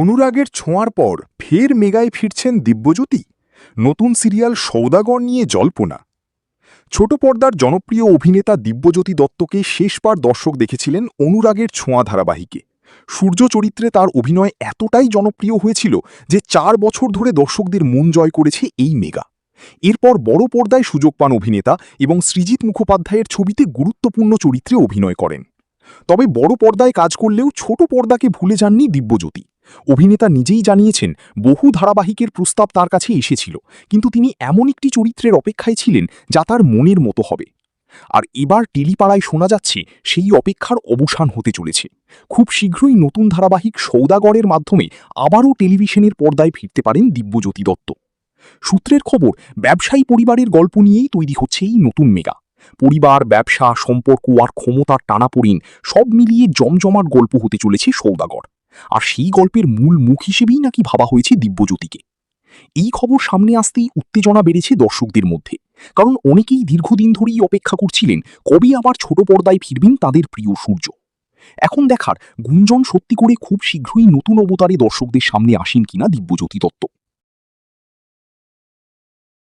অনুরাগের ছোঁয়ার পর ফের মেগায় ফিরছেন দিব্যজ্যোতি। নতুন সিরিয়াল সওদাগর নিয়ে জল্পনা। ছোট পর্দার জনপ্রিয় অভিনেতা দিব্যজ্যোতি দত্তকে শেষবার দর্শক দেখেছিলেন অনুরাগের ছোঁয়া ধারাবাহিকে। সূর্য চরিত্রে তার অভিনয় এতটাই জনপ্রিয় হয়েছিল যে 4 বছর ধরে দর্শকদের মন জয় করেছে এই মেগা। এরপর বড় পর্দায় সুযোগ পান অভিনেতা এবং সৃজিত মুখোপাধ্যায়ের ছবিতে গুরুত্বপূর্ণ চরিত্রে অভিনয় করেন। তবে বড় পর্দায় কাজ করলেও ছোট পর্দাকে ভুলে যাননি দিব্যজ্যোতি। অভিনেতা নিজেই জানিয়েছেন, বহু ধারাবাহিকের প্রস্তাব তার কাছে এসেছিল, কিন্তু তিনি এমন একটি চরিত্রের অপেক্ষায় ছিলেন যা তার মনের মতো হবে। আর এবার টেলিপাড়ায় শোনা যাচ্ছে সেই অপেক্ষার অবসান হতে চলেছে। খুব শীঘ্রই নতুন ধারাবাহিক সওদাগরের মাধ্যমে আবারও টেলিভিশনের পর্দায় ফিরতে পারেন দিব্যজ্যোতি দত্ত। সূত্রের খবর, ব্যবসায়ী পরিবারের গল্প নিয়েই তৈরি হচ্ছে এই নতুন মেগা। পরিবার, ব্যবসা, সম্পর্ক আর ক্ষমতার টানাপোড়েন সব মিলিয়ে জমজমাট গল্প হতে চলেছে সওদাগর। আর সেই গল্পের মূল মুখ হিসেবেই নাকি ভাবা হয়েছে দিব্যজ্যোতিকে। এই খবর সামনে আসতেই উত্তেজনা বেড়েছে দর্শকদের মধ্যে, কারণ অনেকেই দীর্ঘদিন ধরেই অপেক্ষা করছিলেন কবে আবার ছোট পর্দায় ফিরবেন তাদের প্রিয় সূর্য। এখন দেখার, গুঞ্জন সত্যি করে খুব শীঘ্রই নতুন অবতারে দর্শকদের সামনে আসেন কিনা দিব্যজ্যোতি দত্ত।